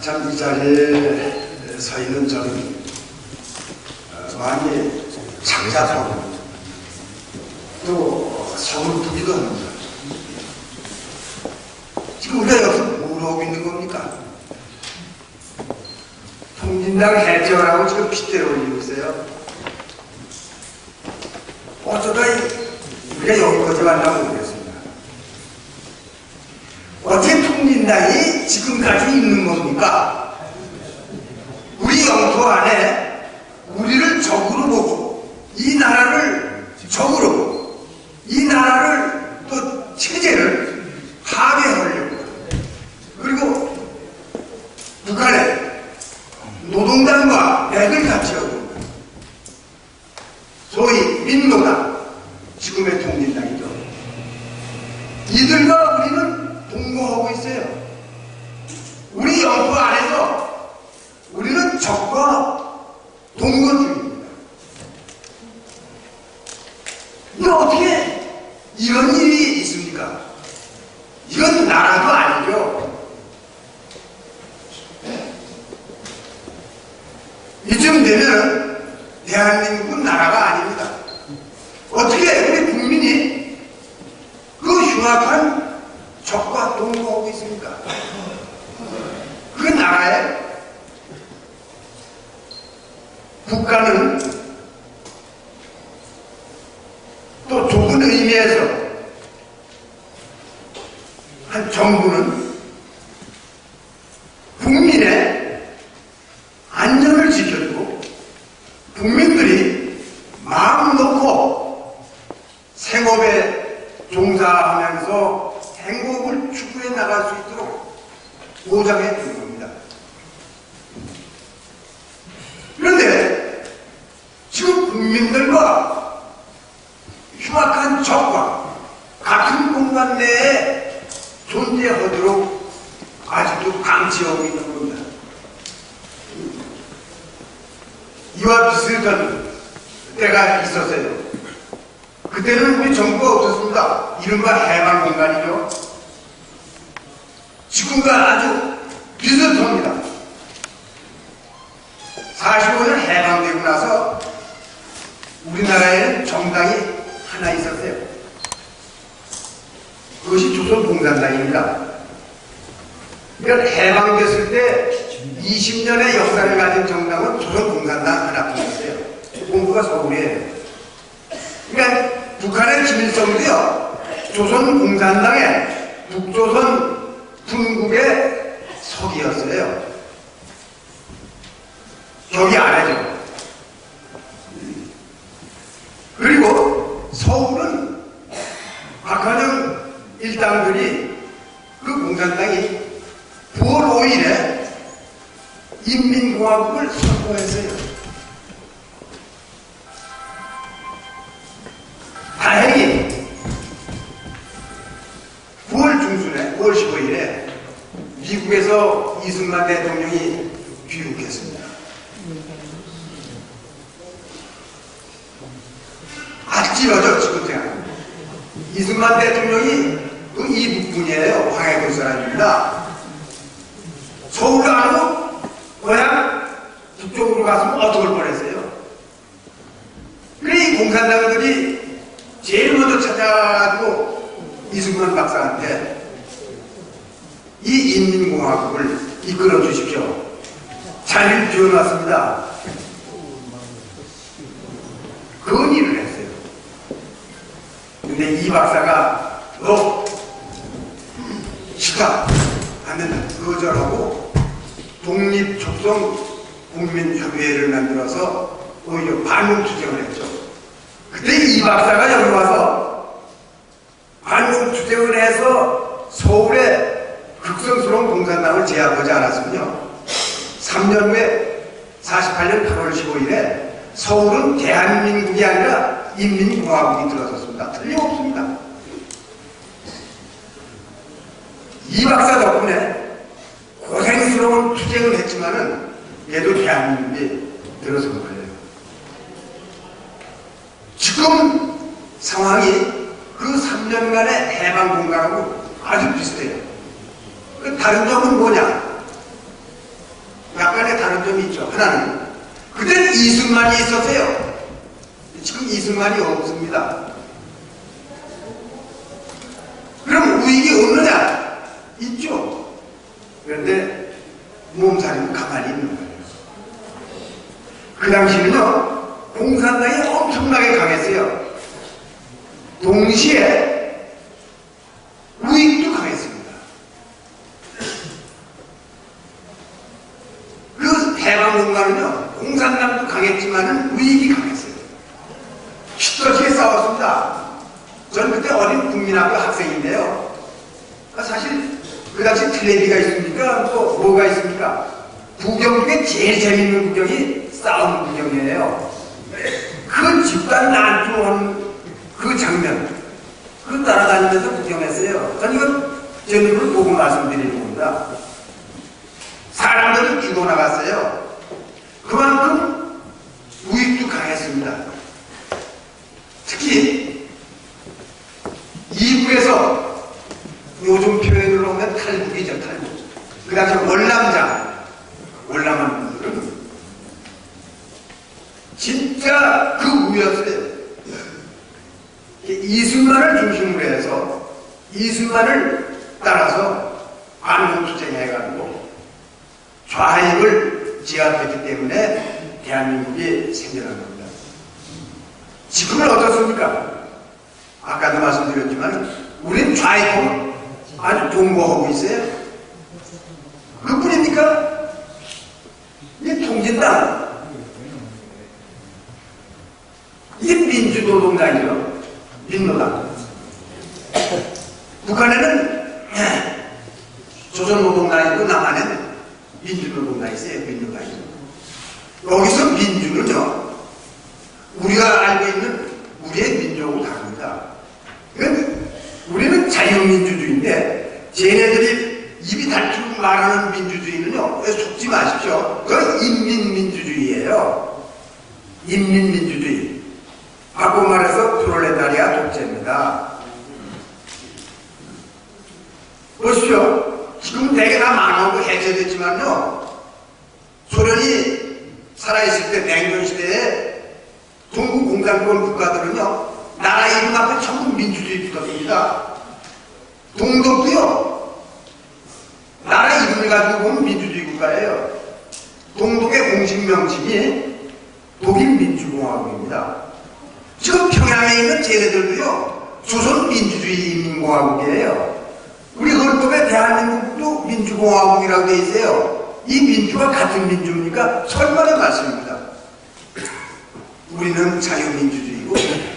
참 이 자리에 서 있는 저는 많이 착잡하고 또 서글프기도 합니다. 지금 우리가 여기서 뭘 하고 있는 겁니까? 통진당 해체를 하고 지금 핏대를 올리고 있어요. 어쩌다 우리가 여기까지 만나면 모르겠습니다. 어떻게 통진당이 지금까지 있는 겁니까? 우리 영토 안에 우리를 적으로 보고 이 나라를 적으로 보고 이 나라를 또 체제를 파괴하려고 그리고 북한에 노동당과 맥을 같이 하고 소위 민노당 지금의 통진당이죠. 이들과 우리는 동거하고 있어요. 우리 영토 안에서 우리는 적과 동거 중입니다. 이게 어떻게 이런 일이 있습니까? 이건 나라도 아니죠. 이쯤 되면 대한민국은 나라가 아닙니다. 어떻게 우리 국민이 그 흉악한 적과 동거하고 있습니까? 그 나라에 국가는 또 좁은 의미에서 한 정부는 국민의 안전을 지켜주고 국민들이 마음 놓고 생업에 종사하면서 행복을 추구해 나갈 수 있도록 보장해 주는 겁니다. 그런데 지금 국민들과 흉악한 적과 같은 공간 내에 존재하도록 아직도 방치하고 있는 겁니다. 이와 비슷한 때가 있었어요. 그때는 우리 정부가 어떻습니까? 이른바 해방공간이죠. 지금과 아주 비슷합니다. 45년 해방되고 나서 우리나라에는 정당이 하나 있었어요. 그것이 조선공산당입니다. 그러니까 해방됐을 때 20년의 역사를 가진 정당은 조선공산당 하나뿐이었어요. 본부가 서울이에요. 그러니까 북한의 김일성도요, 조선공산당의 북조선 군국의 석이었어요. 여기 아래죠. 그리고 서울은 박한영 일당들이 그 공산당이 9월 5일에 인민공화국을 선포했어요. 다행히 9월 중순에 9월 15일에 미국에서 이승만 대통령이 귀국했습니다. 아찔하죠 지금 생각하면. 이승만 대통령이 그 이북분이에요. 황해도 사람입니다. 서울로 안 오고 고향 북쪽으로 갔으면 어떡할 뻔했어요. 그래 이 공산당들이 제일 먼저 찾아가지고 이승만 박사한테 이 인민공화국을 이끌어 주십시오. 자리를 비워놨습니다. 그 일을 했어요. 근데 이 박사가 싫다, 안 된다, 거절하고 독립촉성 국민협의회를 만들어서 오히려 반공투쟁을 했죠. 그때 이 박사가 여기 와서 반공투쟁을 해서 서울에 극성스러운 공산당을 제압하지 않았으면요, 3년 후에 48년 8월 15일에 서울은 대한민국이 아니라 인민공화국이 들어섰습니다. 틀림없습니다. 이 박사 덕분에 고생스러운 투쟁을 했지만은 얘도 대한민국이 들어선 거예요. 지금 상황이 그 3년간의 해방 공간하고 아주 비슷해요. 그 다른 점은 뭐냐? 약간의 다른 점이 있죠. 하나는 그때는 이승만이 있었어요. 지금 이승만이 없습니다. 그럼 우익이 없느냐? 있죠. 그런데 몸살이면 가만히 있는 거예요. 그 당시는요, 공산당이 엄청나게 강했어요. 동시에 우익도 강했습니다. 그 해방공간은요, 공산당도 강했지만은 우익이 강했어요. 휘떨지게 싸웠습니다. 저는 그때 어린 국민학교 학생인데요. 사실 그 당시 텔레비가 있습니까? 또 뭐가 있습니까? 구경 중에 제일 재밌는 구경이 싸움 구경이에요. 그 집단 난투하는 그 장면, 그 따라다니면서 구경했어요. 저는 이건 제 눈으로 보고 말씀드리는 겁니다. 사람들이 죽어나갔어요. 그만큼 우익도 강했습니다. 특히 이북에서 요즘 표현으로 하면 탈북이죠, 탈북. 그 당시 월남한 분들은 진짜 그 우였어요. 이승만을 중심으로 해서 이승만을 따라서 반공투쟁해가지고 좌익을 제압했기 때문에 대한민국이 생겨난 겁니다. 지금은 어떻습니까? 아까도 말씀드렸지만 우리는 좌익을 아주 동거하고 있어요. 그뿐입니까? 이게 통진당, 이게 민주노동당이죠. 민노당. 북한에는 조선노동당이 있고 남한에는 민주노동당이 있어요. 민노당이죠. 여기서 민주는요, 우리가 알고 있는 우리의 민족하고 다릅니다. 그러니까 우리는 자유민주주의인데 쟤네들이 입이 닳도록 말하는 민주주의는요, 속지 마십시오. 그건 인민민주주의예요. 인민민주주의. 바꿔 말해서 프롤레타리아 독재입니다. 보십시오. 지금 대개 다 망하고 해체됐지만요, 소련이 살아있을 때 냉전시대에 동구 공산권 국가들은요, 나라 이름 앞에 전부 민주주의 붙었습니다. 동독도요, 나라 이름을 가지고 보면 민주주의 국가예요. 동독의 공식 명칭이 독일민주공화국입니다. 지금 평양에 있는 쟤네들도요, 조선민주주의인민공화국이에요. 우리 헌법에 대한민국도 민주공화국이라고 돼 있어요. 이 민주가 같은 민주입니까? 설마의 말씀입니다. 우리는 자유민주주의고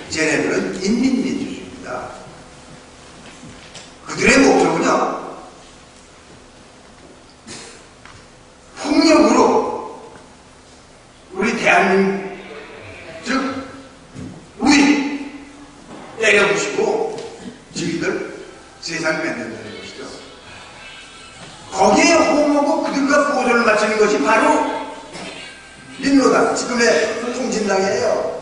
쟤네들은 인민민주주의입니다. 그들의 목적은요, 폭력으로 우리 대한민국, 즉 우리 때려부시고 저희들 세상 만든다는 것이죠. 거기에 호응하고 그들과 보조를 맞추는 것이 바로 민노당, 지금의 통진당이에요.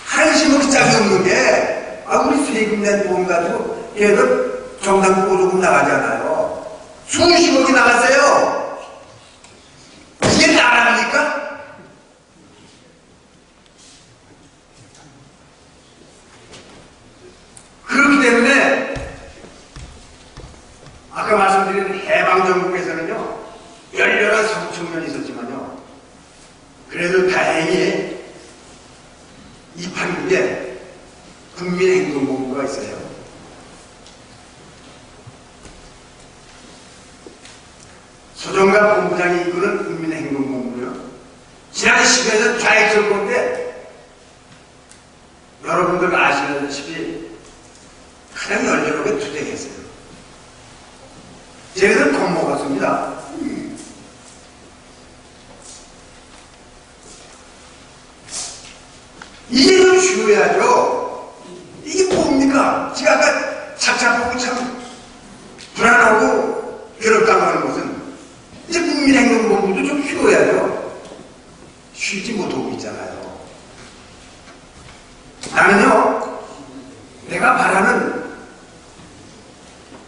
한심하기 짝이 없는 게, 우리 세금 낸 돈 가지고 걔들 정당 보조금 나가잖아요. 수십억이 나갔어요. 이게 나랍니까? 그렇기 때문에 아까 말씀드린 해방정국에서는요, 열렬한 성청년이 있었지만요, 그래도 다행히 이 판국에 국민행동본부가 있어요. 소정갑 본부장이 이끄는 국민행동본부요. 지난 10여 년 좌익 정권 때 여러분들 아시다시피 가장 열렬하게 투쟁했어요. 쟤네들 겁먹었습니다. 이게 좀 쉬워야죠. 이게 뭡니까? 제가 아까 착잡하고 참 불안하고 괴롭다고 하는 것은 이제 국민행동본부도 좀 쉬워야죠. 쉬지 못하고 있잖아요. 나는요, 내가 바라는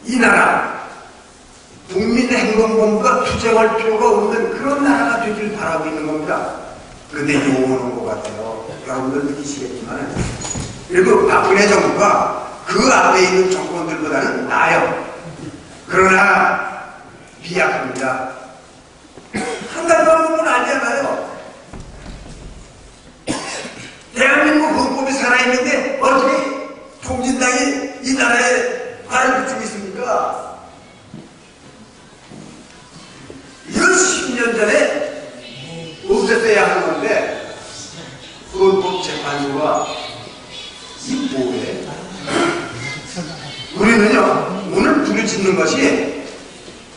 이 나라, 국민행동본부가 투쟁할 필요가 없는 그런 나라가 되길 바라고 있는 겁니다. 그런데 요오는 것 같아요. 여러분들 느끼시겠지만. 그리고 박근혜 정부가 그 앞에 있는 정권들보다는 나아요. 그러나 비약합니다. 한 가지만 보면 알잖아요. 대한민국 헌법이 살아있는데 어떻게 통진당이 이 나라에 발을 붙이고 있습니까? 이건 10년 전에 없앴어야 하는 건데 헌법재판소가 이 뭐해? 우리는요 오늘 부르짖는 것이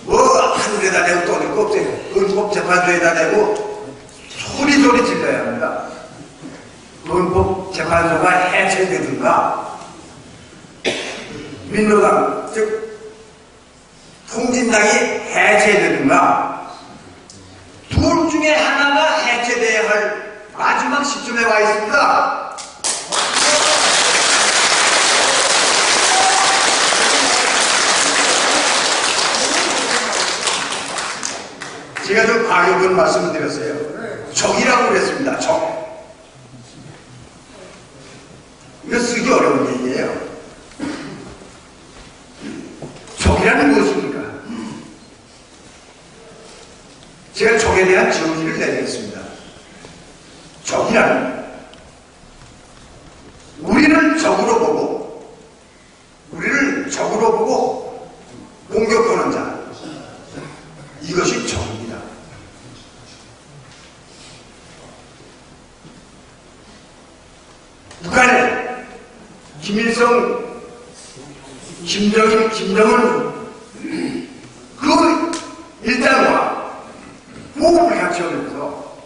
뭐 하늘에다 대고 떠들 거 없어요. 헌법재판소에다 대고 소리소리 질러야 합니다. 헌법재판소가 해체되든가 민노당 즉 통진당이 해체되든가 둘 중에 하나가 해체돼야 할 마지막 시점에 와 있습니다. 제가 좀 과격한 말씀을 드렸어요. 적이라고 그랬습니다. 적. 이거 쓰기 어려운 얘기예요. 적이라는 무엇입니까? 제가 적에 대한 정의를 내리겠습니다. 적이라는 우리를 적으로 보고 공격하는 자, 이것이 적입니다. 북한에 김일성, 김정일, 김정은 그 일당과 호흡을 같이 하면서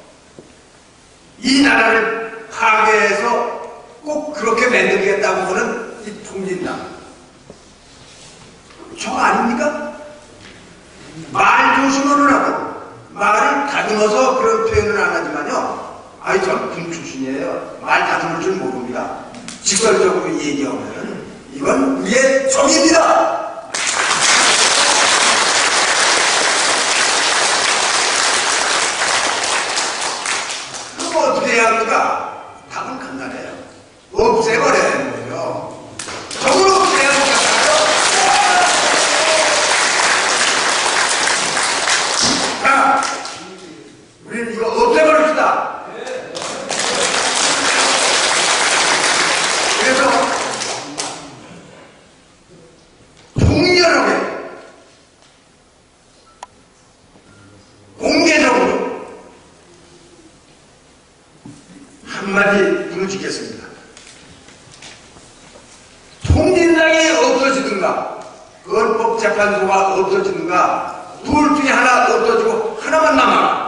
이 나라를 파괴해서 꼭 그렇게 만들겠다고 하는 이 통진당, 저 아닙니까? 말 조심은 하고 말을 다듬어서 그런 표현을 안 하지만요, 아이 전 군 출신이에요. 말 다듬을 줄 모릅니다. 직설적으로 얘기하면 이건 우리의 적입니다. 그럼 어떻게 해야 합니까? 답은 간단해요. 없애버려야 되는 거죠. 적으로 없애야 되잖아요. 자, 우리는 이거 없애버립시다. 그래서 통렬하게 공개적으로 한마디 부르짖겠습니다. 통진당이 없어지든가 헌법재판소가 없어지든가 둘 중에 하나 없어지고 하나만 남아라.